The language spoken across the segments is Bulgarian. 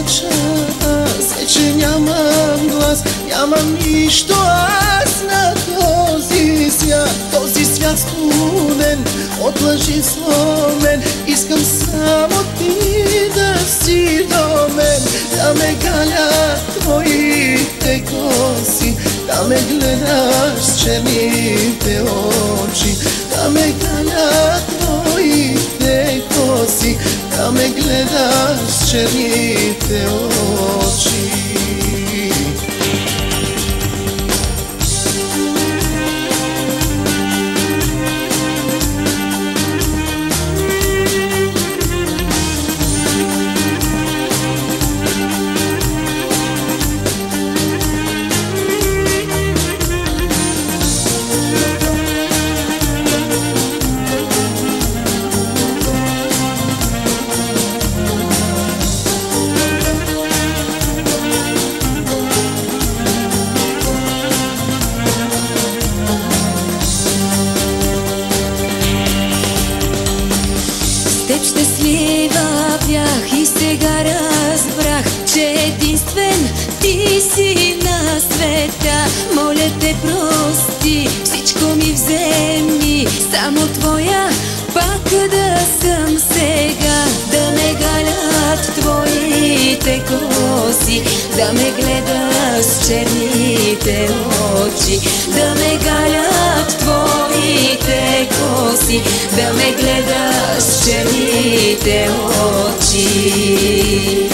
плача аз, вече нямам глас, нямам нищо аз на този свят. Този свят студен, от лъжи сломен, искам само ти да си до мен, да ме галят твоите коси, да ме гледаш с черните очи, да ме галят твоите коси, да ме гледаш с черните очи. Теб щастлива бях и сега разбрах, че единствен ти си на света. Моля те, прости, всичко ми вземи, само твоя пак да съм сега. Да ме галят твоите коси, да ме гледаш с черните очи, да ме галят твоите коси, да ме гледаш с черните очи.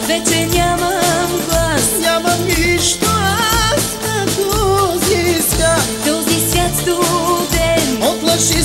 Вече нямам глас, нямам нищо аз на този свят. Този свят студен, от лъжи